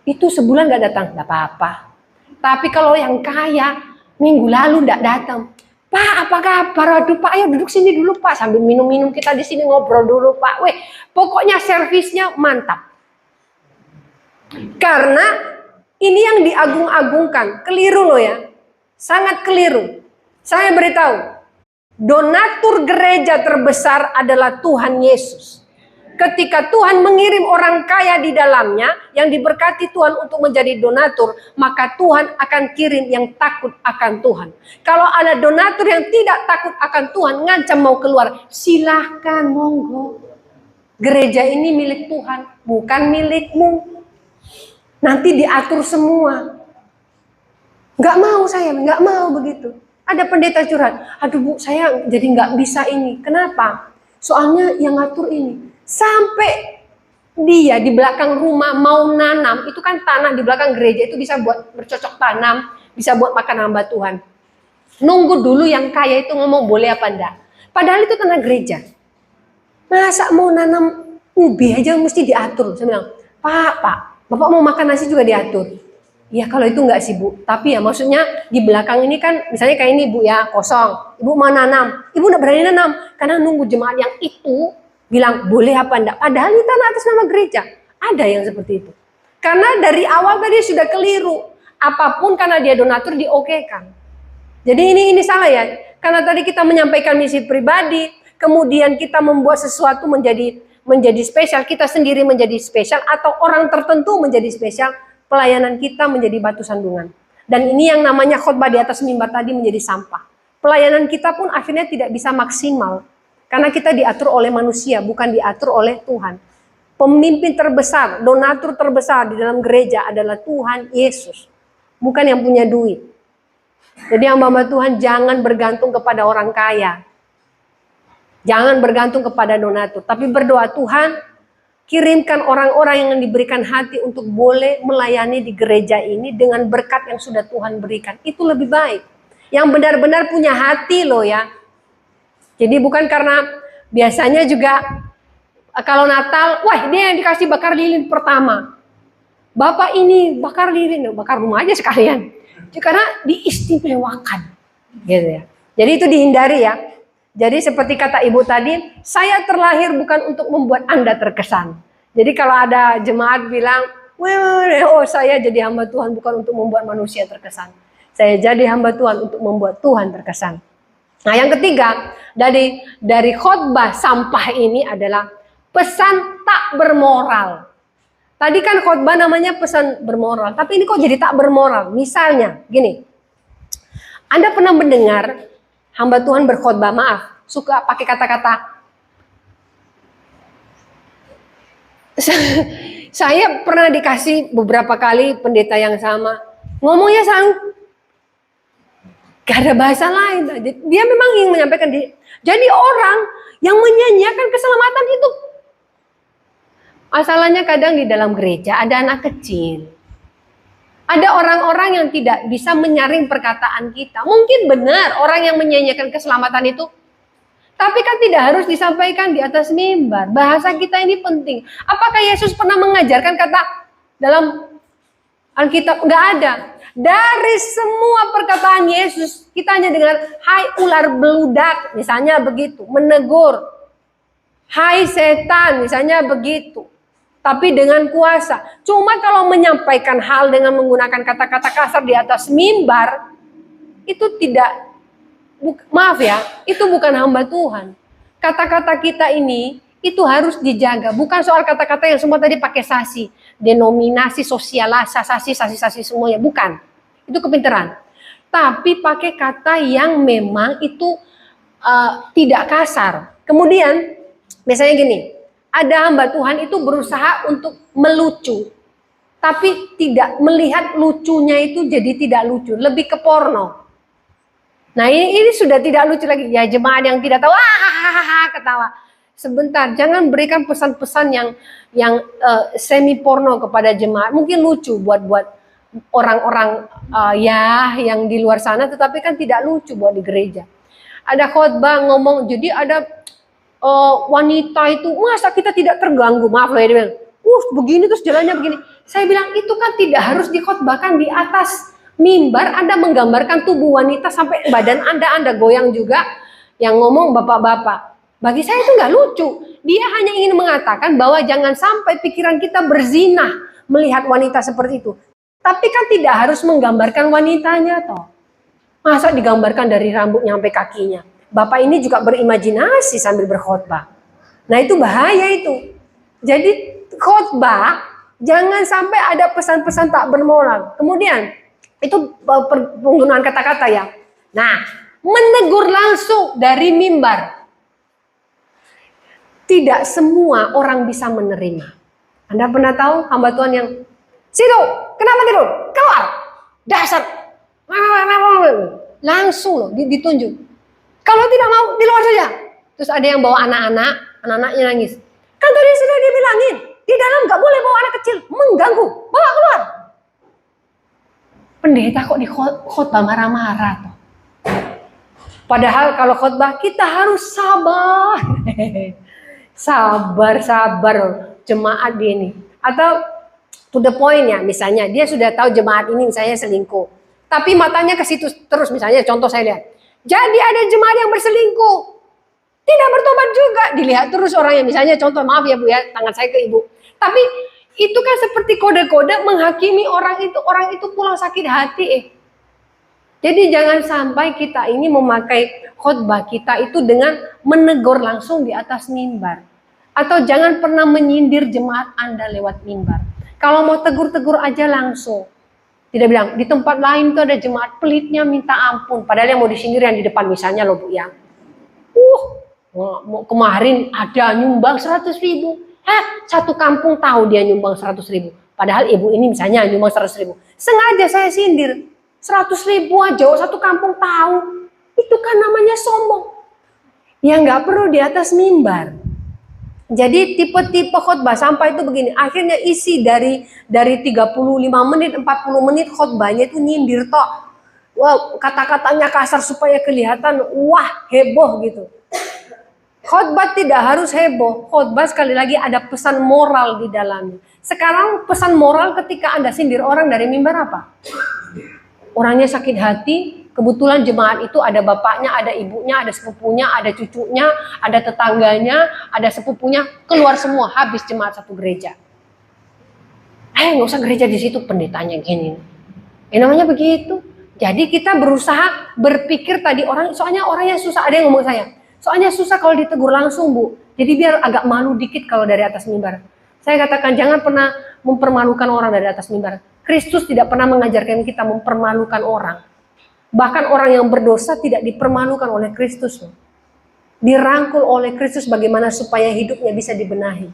itu sebulan enggak datang, enggak apa-apa. Tapi kalau yang kaya, minggu lalu enggak datang. Pak, apa kabar? Aduh Pak, ayo duduk sini dulu Pak, sambil minum-minum kita di sini ngobrol dulu Pak. Weh, pokoknya servisnya mantap. Karena ini yang diagung-agungkan, keliru loh ya, sangat keliru. Saya beritahu. Donatur gereja terbesar adalah Tuhan Yesus. Ketika Tuhan mengirim orang kaya di dalamnya, yang diberkati Tuhan untuk menjadi donatur, maka Tuhan akan kirim yang takut akan Tuhan. Kalau ada donatur yang tidak takut akan Tuhan, ngancam mau keluar, silahkan, monggo. Gereja ini milik Tuhan, bukan milikmu. Nanti diatur semua. Nggak mau saya, nggak mau begitu. Ada pendeta curhat, aduh Bu, saya jadi nggak bisa ini. Kenapa? Soalnya yang ngatur ini. Sampai dia di belakang rumah mau nanam, itu kan tanah di belakang gereja itu bisa buat bercocok tanam, bisa buat makan hamba Tuhan. Nunggu dulu yang kaya itu ngomong boleh apa enggak. Padahal itu tanah gereja. Masa mau nanam ubi aja mesti diatur. Saya bilang, Pak, Bapak mau makan nasi juga diatur. Ya kalau itu enggak sih Bu, tapi ya maksudnya di belakang ini kan misalnya kayak ini Bu ya, kosong. Ibu mau nanam, Ibu enggak berani nanam karena nunggu jemaat yang itu bilang boleh apa enggak. Padahal ini tanah atas nama gereja. Ada yang seperti itu. Karena dari awal tadi sudah keliru. apapun karena dia donatur diokekan. Jadi ini salah ya. Karena tadi kita menyampaikan misi pribadi, kemudian kita membuat sesuatu menjadi spesial, kita sendiri menjadi spesial, atau orang tertentu menjadi spesial, pelayanan kita menjadi batu sandungan. Dan ini yang namanya khotbah di atas mimbar tadi menjadi sampah. Pelayanan kita pun akhirnya tidak bisa maksimal. Karena kita diatur oleh manusia, bukan diatur oleh Tuhan. Pemimpin terbesar, donatur terbesar di dalam gereja adalah Tuhan Yesus. Bukan yang punya duit. Jadi hamba Tuhan jangan bergantung kepada orang kaya. Jangan bergantung kepada donatur. Tapi berdoa, Tuhan kirimkan orang-orang yang diberikan hati untuk boleh melayani di gereja ini dengan berkat yang sudah Tuhan berikan. Itu lebih baik. Yang benar-benar punya hati loh ya. Jadi bukan karena biasanya juga kalau Natal, wah dia yang dikasih bakar lilin pertama. Bapak ini bakar lilin, bakar rumah aja sekalian. Karena diistimewakan. Gitu ya. Jadi itu dihindari ya. Jadi seperti kata ibu tadi, saya terlahir bukan untuk membuat Anda terkesan. Jadi kalau ada jemaat bilang, oh saya jadi hamba Tuhan bukan untuk membuat manusia terkesan. Saya jadi hamba Tuhan untuk membuat Tuhan terkesan. Nah yang ketiga, dari khotbah sampah ini adalah pesan tak bermoral. Tadi kan khotbah namanya pesan bermoral, tapi ini kok jadi tak bermoral. Misalnya gini, Anda pernah mendengar hamba Tuhan berkhotbah, maaf, suka pakai kata-kata, saya pernah dikasih beberapa kali pendeta yang sama, ngomongnya selalu gak ada bahasa lain. Dia memang ingin menyampaikan diri. Jadi orang yang menyanyiakan keselamatan itu, masalahnya kadang di dalam gereja ada anak kecil. Ada orang-orang yang tidak bisa menyaring perkataan kita. Mungkin benar orang yang menyanyiakan keselamatan itu, tapi kan tidak harus disampaikan di atas mimbar. Bahasa kita ini penting. Apakah Yesus pernah mengajarkan kata dalam Alkitab? Nggak ada. Dari semua perkataan Yesus, kita hanya dengar, hai ular beludak, misalnya begitu, menegur. Hai setan, misalnya begitu. Tapi dengan kuasa. Cuma kalau menyampaikan hal dengan menggunakan kata-kata kasar di atas mimbar, itu tidak, maaf ya, itu bukan hamba Tuhan. Kata-kata kita ini, itu harus dijaga. Bukan soal kata-kata yang semua tadi pakai sasi. Denominasi, sosialasa, sasi semuanya. Bukan. Itu kepintaran. Tapi pakai kata yang memang itu tidak kasar. Kemudian, misalnya gini. Ada hamba Tuhan itu berusaha untuk melucu. Tapi tidak melihat lucunya itu jadi tidak lucu. Lebih ke porno. Nah ini sudah tidak lucu lagi. Ya jemaat yang tidak tahu, ketawa. Sebentar, jangan berikan pesan-pesan yang semi porno kepada jemaat. Mungkin lucu buat orang-orang yang di luar sana, tetapi kan tidak lucu buat di gereja. Ada khotbah ngomong, jadi ada wanita itu, masa kita tidak terganggu? Maaf loh ya, dia bilang, begini terus jalannya begini. Saya bilang itu kan tidak harus dikhotbahkan di atas mimbar. Anda menggambarkan tubuh wanita sampai badan Anda goyang juga. Yang ngomong bapak-bapak. Bagi saya itu nggak lucu. Dia hanya ingin mengatakan bahwa jangan sampai pikiran kita berzinah melihat wanita seperti itu. Tapi kan tidak harus menggambarkan wanitanya toh. Masa digambarkan dari rambutnya sampai kakinya. Bapak ini juga berimajinasi sambil berkhotbah. Nah itu bahaya itu. Jadi khotbah jangan sampai ada pesan-pesan tak bermoral. Kemudian itu penggunaan kata-kata ya. Nah menegur langsung dari mimbar. Tidak semua orang bisa menerima. Anda pernah tahu hamba Tuhan yang situ, kenapa tidur? Keluar. Dasar. Langsung loh ditunjuk. Kalau tidak mau, di luar saja. Terus ada yang bawa anak-anaknya nangis. Kan tadi sudah dibilangin, di dalam gak boleh bawa anak kecil, mengganggu, bawa keluar. Pendeta kok di khotbah marah-marah tuh. Padahal kalau khotbah kita harus sabar. Sabar jemaat ini. Atau to the point ya, misalnya dia sudah tahu jemaat ini misalnya selingkuh. Tapi matanya ke situ terus, misalnya contoh saya lihat. Jadi ada jemaat yang berselingkuh, tidak bertobat juga, dilihat terus orangnya. Misalnya contoh, maaf ya Bu ya, tangan saya ke Ibu. Tapi Itu kan seperti kode-kode menghakimi orang itu pulang sakit hati. Jadi jangan sampai kita ini memakai khotbah kita itu dengan menegur langsung di atas mimbar. Atau jangan pernah menyindir jemaat Anda lewat mimbar. Kalau mau tegur-tegur aja langsung. Tidak bilang, di tempat lain tuh ada jemaat pelitnya minta ampun. Padahal yang mau disindir yang di depan misalnya loh Bu ya. Kemarin ada nyumbang 100.000. Satu kampung tahu dia nyumbang 100.000. Padahal ibu ini misalnya nyumbang 100.000. Sengaja saya sindir. 100.000 aja, satu kampung tahu. Itu kan namanya sombong. Ya nggak perlu di atas mimbar. Jadi tipe-tipe khotbah sampah itu begini. Akhirnya isi dari 35 menit, 40 menit khotbahnya itu nyindir tok. Wah, kata-katanya kasar supaya kelihatan wah heboh gitu. Khotbah tidak harus heboh. Khotbah sekali lagi ada pesan moral di dalamnya. Sekarang pesan moral ketika Anda sindir orang dari mimbar apa? Orangnya sakit hati, kebetulan jemaat itu ada bapaknya, ada ibunya, ada sepupunya, ada cucunya, ada tetangganya, ada sepupunya, keluar semua, habis jemaat satu gereja. Nggak usah gereja di situ, pendetanya gini. Namanya begitu. Jadi kita berusaha berpikir tadi soalnya orangnya susah, ada yang ngomong saya. Soalnya susah kalau ditegur langsung Bu. Jadi biar agak malu dikit kalau dari atas mimbar. Saya katakan jangan pernah mempermalukan orang dari atas mimbar. Kristus tidak pernah mengajarkan kita mempermalukan orang. Bahkan orang yang berdosa tidak dipermalukan oleh Kristus. Dirangkul oleh Kristus bagaimana supaya hidupnya bisa dibenahi.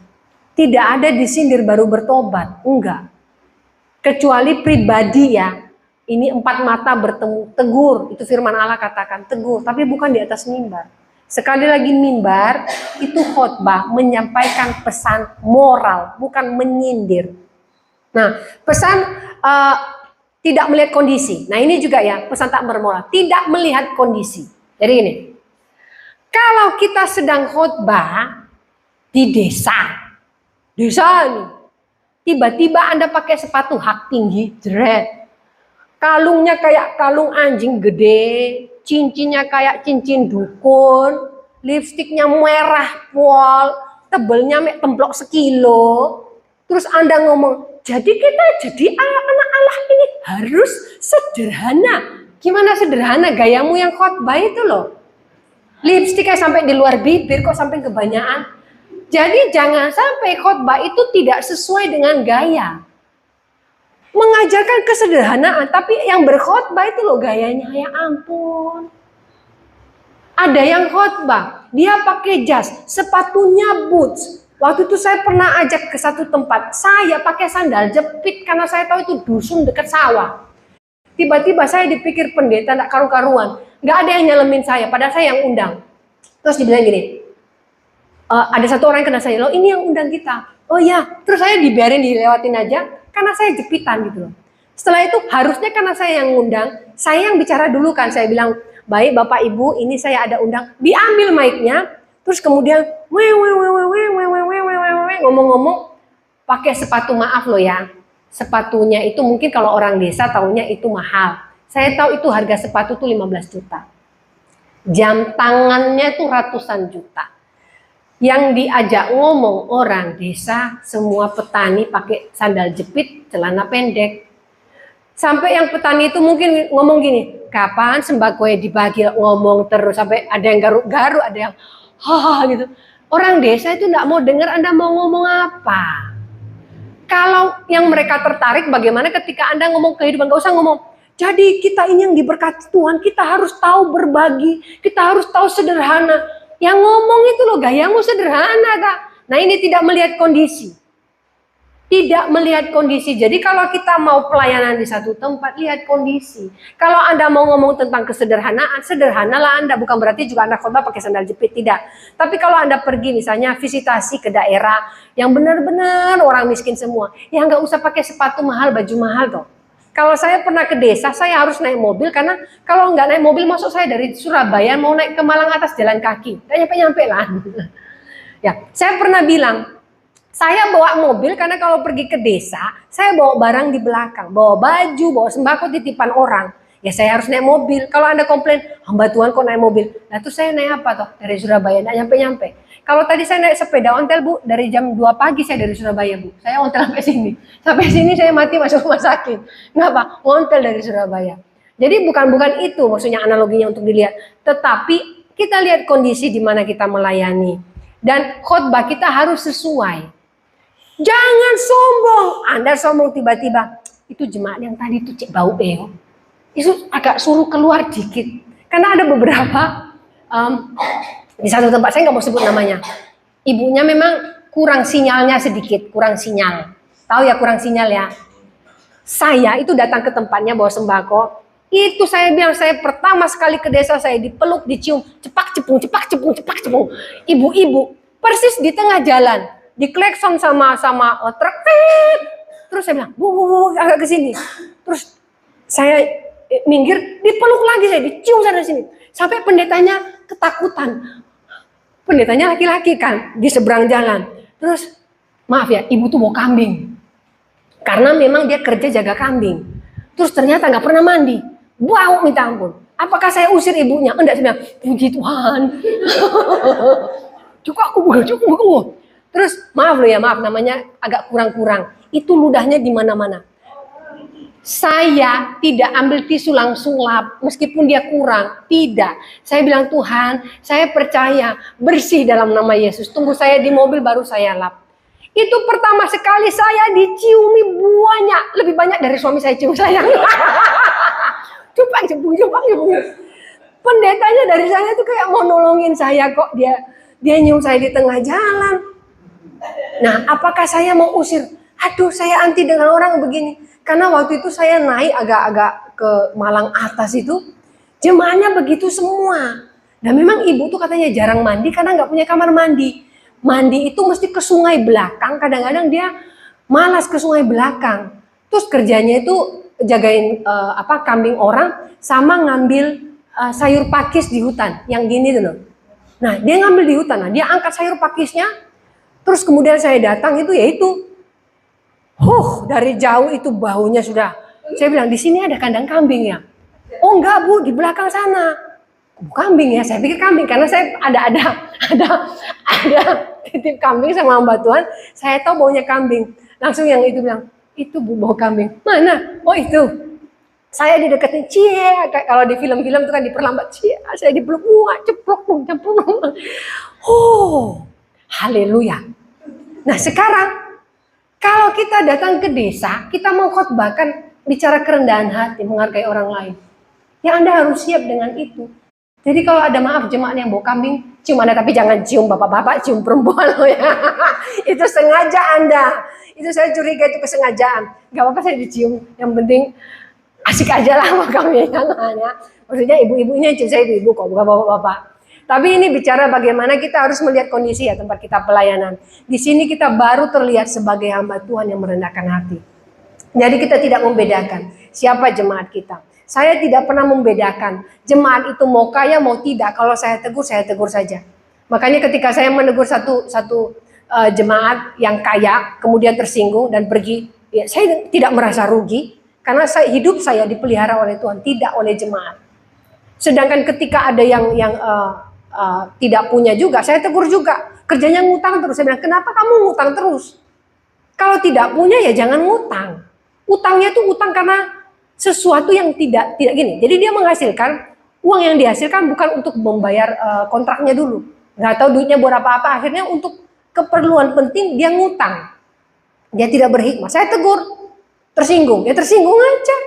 Tidak ada disindir baru bertobat. Enggak. Kecuali pribadi ya. Ini 4 mata bertemu, tegur. Itu firman Allah katakan, tegur. Tapi bukan di atas mimbar. Sekali lagi mimbar itu khotbah menyampaikan pesan moral. Bukan menyindir. Nah, pesan tidak melihat kondisi. Nah, ini juga ya, pesan tak bermoral. Tidak melihat kondisi. Jadi ini, kalau kita sedang khotbah di desa nih, tiba-tiba Anda pakai sepatu hak tinggi, jret. Kalungnya kayak kalung anjing gede, cincinnya kayak cincin dukun, lipstiknya merah pol, tebelnya mek templok sekilo. Terus Anda ngomong, jadi kita jadi anak Allah ini harus sederhana. Gimana sederhana? Gayamu yang khotbah itu loh. Lipstiknya sampai di luar bibir kok sampai kebanyakan. Jadi jangan sampai khotbah itu tidak sesuai dengan gaya. Mengajarkan kesederhanaan, tapi yang berkhotbah itu loh gayanya, ya ampun. Ada yang khotbah, dia pakai jas, sepatunya boots. Waktu itu saya pernah ajak ke satu tempat, saya pakai sandal jepit karena saya tahu itu dusun dekat sawah. Tiba-tiba saya dipikir pendeta tak karu-karuan, nggak ada yang nyelemin saya, padahal saya yang undang. Terus dibilang gini, ada satu orang yang kena saya, loh ini yang undang kita. Oh ya, terus saya dibiarin dilewatin aja, karena saya jepitan gitu loh. Setelah itu harusnya karena saya yang undang, saya yang bicara dulu kan, saya bilang, baik Bapak Ibu, ini saya ada undang, diambil mic-nya. Terus kemudian ngomong-ngomong pakai sepatu, maaf loh ya. Sepatunya itu mungkin kalau orang desa taunya itu mahal. Saya tahu itu harga sepatu tuh 15 juta. Jam tangannya tuh ratusan juta. Yang diajak ngomong orang desa, semua petani pakai sandal jepit, celana pendek. Sampai yang petani itu mungkin ngomong gini, kapan sembako dibagi, ngomong terus sampai ada yang garuk-garuk, ada yang gitu. Orang desa itu enggak mau dengar Anda mau ngomong apa. Kalau yang mereka tertarik bagaimana ketika Anda ngomong kehidupan, gak usah ngomong. Jadi kita ini yang diberkati Tuhan, kita harus tahu berbagi, kita harus tahu sederhana. Yang ngomong itu loh gayamu sederhana Kak. Nah ini tidak melihat kondisi. Tidak melihat kondisi. Jadi kalau kita mau pelayanan di satu tempat, lihat kondisi. Kalau Anda mau ngomong tentang kesederhanaan, sederhanalah Anda. Bukan berarti juga Anda khotbah pakai sandal jepit, tidak. Tapi kalau Anda pergi misalnya visitasi ke daerah yang benar-benar orang miskin semua, ya nggak usah pakai sepatu mahal, baju mahal toh. Kalau saya pernah ke desa, saya harus naik mobil karena kalau nggak naik mobil, masuk saya dari Surabaya mau naik ke Malang atas jalan kaki, nggak nyampe-nyampe lah. Ya, saya pernah bilang, saya bawa mobil karena kalau pergi ke desa, saya bawa barang di belakang, bawa baju, bawa sembako titipan orang. Ya saya harus naik mobil. Kalau Anda komplain, hamba Tuhan kok naik mobil? Nah itu saya naik apa toh? Dari Surabaya, nggak nyampe-nyampe. Kalau tadi saya naik sepeda ontel Bu, dari jam 2 pagi saya dari Surabaya Bu. Saya ontel sampai sini. Sampai sini saya mati masuk rumah sakit. Kenapa? Ontel dari Surabaya. Jadi bukan itu maksudnya analoginya untuk dilihat. Tetapi kita lihat kondisi di mana kita melayani. Dan khotbah kita harus sesuai. Jangan sombong. Anda sombong tiba-tiba. Itu jemaat yang tadi itu cek bau itu agak suruh keluar dikit. Karena ada beberapa di satu tempat, saya nggak mau sebut namanya. Ibunya memang kurang sinyalnya sedikit, kurang sinyal. Tahu ya kurang sinyal ya. Saya itu datang ke tempatnya bawa sembako. Itu saya bilang, saya pertama sekali ke desa, saya dipeluk, dicium, cepak cepung, cepak cepung, cepak cepung. Ibu-ibu persis di tengah jalan, diklekson sama truk. Terus saya bilang, bu, agak ke sini. Terus saya minggir, dipeluk lagi, saya dicium sana sini. Sampai pendetanya ketakutan. Pendetanya laki-laki kan, di seberang jalan. Terus, maaf ya, ibu tuh mau kambing. Karena memang dia kerja jaga kambing. Terus ternyata nggak pernah mandi. Bau minta ampun. Apakah saya usir ibunya? Enggak, saya bilang, puji Tuhan. Cukup. Terus, maaf loh ya, maaf, namanya agak kurang-kurang. Itu ludahnya di mana-mana. Saya tidak ambil tisu langsung lap, meskipun dia kurang. Tidak. Saya bilang, Tuhan, saya percaya bersih dalam nama Yesus. Tunggu saya di mobil baru saya lap. Itu pertama sekali saya diciumi banyak. Lebih banyak dari suami saya cium sayang. Cepat. Pendetanya dari sana tuh kayak mau nolongin saya kok. Dia nyium saya di tengah jalan. Nah, apakah saya mau usir? Aduh, saya anti dengan orang begini. Karena waktu itu saya naik agak-agak ke Malang atas itu, jemaahnya begitu semua. Dan memang ibu tuh katanya jarang mandi karena nggak punya kamar mandi. Mandi itu mesti ke sungai belakang, kadang-kadang dia malas ke sungai belakang. Terus kerjanya itu jagain kambing orang sama ngambil sayur pakis di hutan, yang gini tuh loh. Nah, dia ngambil di hutan, nah dia angkat sayur pakisnya, terus kemudian saya datang itu dari jauh itu baunya sudah. Saya bilang, di sini ada kandang kambing ya? Oh enggak Bu, di belakang sana. Kambing ya, saya pikir kambing karena saya ada titip kambing sama Mbak Tuhan. Saya tahu baunya kambing. Langsung yang itu bilang, itu Bu bau kambing. Mana? Oh itu. Saya dideketin, kalau di film-film itu kan diperlambat, saya dipeluk, ceplok. Haleluya. Nah sekarang, kalau kita datang ke desa, kita mau khotbahkan, bicara kerendahan hati, menghargai orang lain. Ya Anda harus siap dengan itu. Jadi kalau ada maaf jemaat yang bau kambing, cium Anda, tapi jangan cium bapak-bapak, cium perempuan loh ya. Itu sengaja Anda. Itu saya curiga itu kesengajaan. Gak apa-apa saya dicium, yang penting asik aja lah sama kami. Maksudnya ibu-ibunya cium saya ibu-ibu kok, bukan bapak-bapak. Tapi ini bicara bagaimana kita harus melihat kondisi ya tempat kita pelayanan. Di sini kita baru terlihat sebagai hamba Tuhan yang merendahkan hati. Jadi kita tidak membedakan siapa jemaat kita. Saya tidak pernah membedakan jemaat itu mau kaya mau tidak. Kalau saya tegur saja. Makanya ketika saya menegur satu jemaat yang kaya kemudian tersinggung dan pergi, ya saya tidak merasa rugi karena hidup saya dipelihara oleh Tuhan, tidak oleh jemaat. Sedangkan ketika ada yang tidak punya juga, saya tegur juga. Kerjanya ngutang terus. Saya bilang, kenapa kamu ngutang terus? Kalau tidak punya ya jangan ngutang. Utangnya itu utang karena sesuatu yang tidak gini. Jadi dia menghasilkan, uang yang dihasilkan bukan untuk membayar kontraknya dulu. Nggak tahu duitnya buat apa-apa. Akhirnya untuk keperluan penting dia ngutang. Dia tidak berhikmah. Saya tegur, tersinggung. Ya tersinggung aja.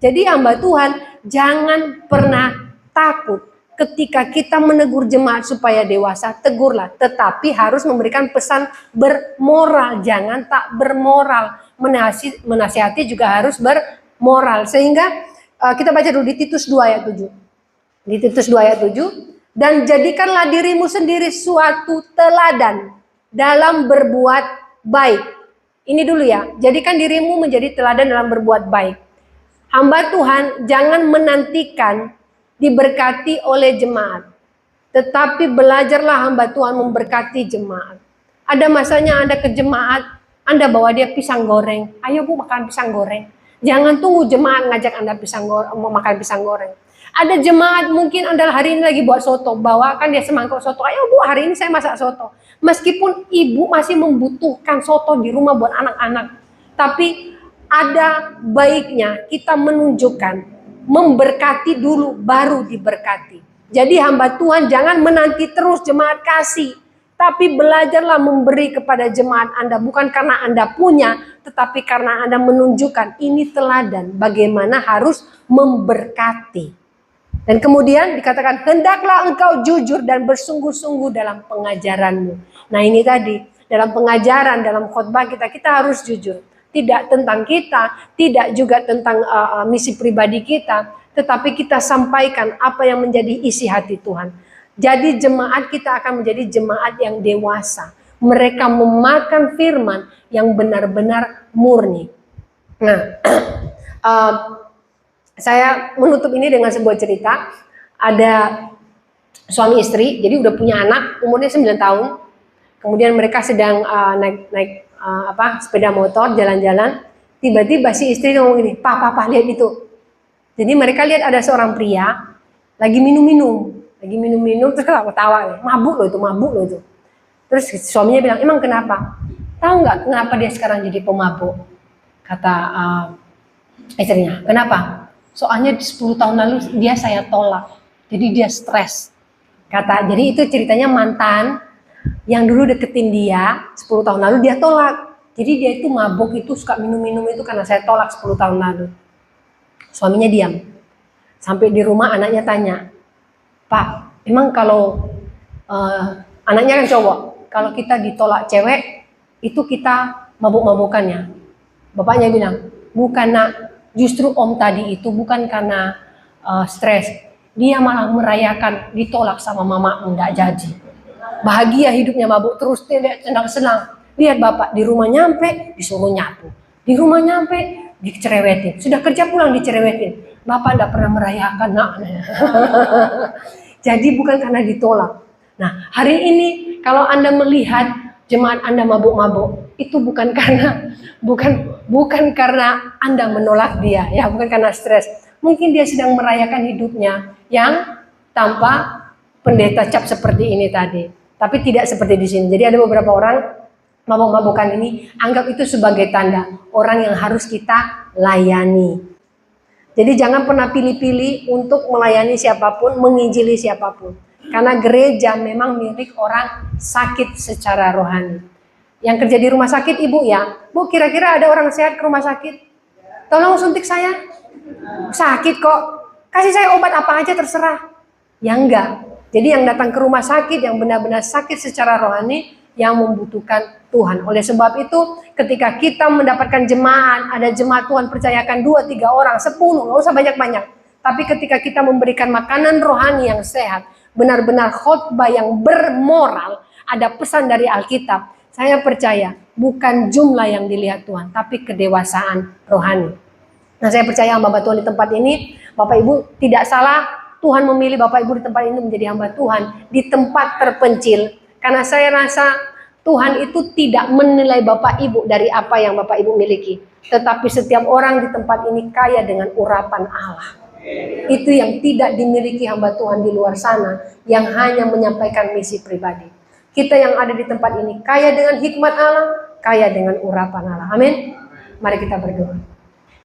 Jadi hamba Tuhan, jangan pernah takut. Ketika kita menegur jemaat supaya dewasa, tegurlah. Tetapi harus memberikan pesan bermoral. Jangan tak bermoral. Menasihati juga harus bermoral. Sehingga kita baca dulu di Titus 2 ayat 7. Di Titus 2 ayat 7. Dan jadikanlah dirimu sendiri suatu teladan dalam berbuat baik. Ini dulu ya. Jadikan dirimu menjadi teladan dalam berbuat baik. Hamba Tuhan jangan menantikan diberkati oleh jemaat. Tetapi belajarlah hamba Tuhan memberkati jemaat. Ada masanya Anda ke jemaat, Anda bawa dia pisang goreng. Ayo Bu makan pisang goreng. Jangan tunggu jemaat ngajak Anda makan pisang goreng. Ada jemaat mungkin Anda hari ini lagi buat soto, bawakan dia semangkok soto. Ayo Bu, hari ini saya masak soto. Meskipun ibu masih membutuhkan soto di rumah buat anak-anak, tapi ada baiknya kita menunjukkan, memberkati dulu baru diberkati. Jadi hamba Tuhan jangan menanti terus jemaat kasih, tapi belajarlah memberi kepada jemaat Anda, bukan karena Anda punya, tetapi karena Anda menunjukkan ini teladan bagaimana harus memberkati. Dan kemudian dikatakan, hendaklah engkau jujur dan bersungguh-sungguh dalam pengajaranmu. Nah ini tadi, dalam pengajaran, dalam khotbah kita harus jujur. Tidak tentang kita, tidak juga tentang misi pribadi kita, tetapi kita sampaikan apa yang menjadi isi hati Tuhan. Jadi jemaat kita akan menjadi jemaat yang dewasa. Mereka memakan firman yang benar-benar murni. Nah, saya menutup ini dengan sebuah cerita. Ada suami istri, jadi udah punya anak, umurnya 9 tahun. Kemudian mereka sedang naik sepeda motor, jalan-jalan. Tiba-tiba si istri ngomong gini, Papa, lihat itu. Jadi mereka lihat ada seorang pria lagi minum-minum, terus ketawa-tawa, mabuk loh itu. Terus suaminya bilang, emang kenapa? Tahu nggak kenapa dia sekarang jadi pemabuk? Kata istrinya, kenapa? Soalnya 10 tahun lalu dia saya tolak, jadi dia stres. Jadi itu ceritanya mantan yang dulu deketin dia 10 tahun lalu dia tolak. Jadi dia itu mabuk itu suka minum-minum itu karena saya tolak 10 tahun lalu. Suaminya diam. Sampai di rumah anaknya tanya, Pak, emang kalau anaknya kan cowok, kalau kita ditolak cewek itu kita mabuk-mabukannya. Bapaknya bilang, bukan nak. Justru om tadi itu bukan karena stres, dia malah merayakan ditolak sama mama enggak jadi. Bahagia hidupnya mabuk terus, tidak senang-senang. Lihat bapak di rumah nyampe disuruh nyapu, di rumah nyampe dicerewetin, sudah kerja pulang dicerewetin. Bapak enggak pernah merayakan nak. Jadi bukan karena ditolak. Nah hari ini kalau Anda melihat jemaat Anda mabuk-mabuk, itu bukan karena Anda menolak dia, ya, bukan karena stres. Mungkin dia sedang merayakan hidupnya yang tanpa pendeta cap seperti ini tadi. Tapi tidak seperti di sini. Jadi ada beberapa orang mabuk-mabukan ini anggap itu sebagai tanda orang yang harus kita layani. Jadi jangan pernah pilih-pilih untuk melayani siapapun, menginjili siapapun. Karena gereja memang milik orang sakit secara rohani. Yang kerja di rumah sakit ibu ya, Bu kira-kira ada orang sehat ke rumah sakit? Tolong suntik saya. Sakit kok, kasih saya obat apa aja terserah. Ya enggak. Jadi yang datang ke rumah sakit yang benar-benar sakit secara rohani yang membutuhkan Tuhan. Oleh sebab itu ketika kita mendapatkan jemaat, ada jemaat Tuhan percayakan 2-3 orang, 10, nggak usah banyak-banyak. Tapi ketika kita memberikan makanan rohani yang sehat, benar-benar khotbah yang bermoral, ada pesan dari Alkitab. Saya percaya bukan jumlah yang dilihat Tuhan, tapi kedewasaan rohani. Nah saya percaya hamba Tuhan di tempat ini, Bapak Ibu tidak salah, Tuhan memilih Bapak Ibu di tempat ini menjadi hamba Tuhan di tempat terpencil. Karena saya rasa Tuhan itu tidak menilai Bapak Ibu dari apa yang Bapak Ibu miliki. Tetapi setiap orang di tempat ini kaya dengan urapan Allah. Itu yang tidak dimiliki hamba Tuhan di luar sana, yang hanya menyampaikan misi pribadi. Kita yang ada di tempat ini kaya dengan hikmat Allah, kaya dengan urapan Allah. Amin. Mari kita berdoa.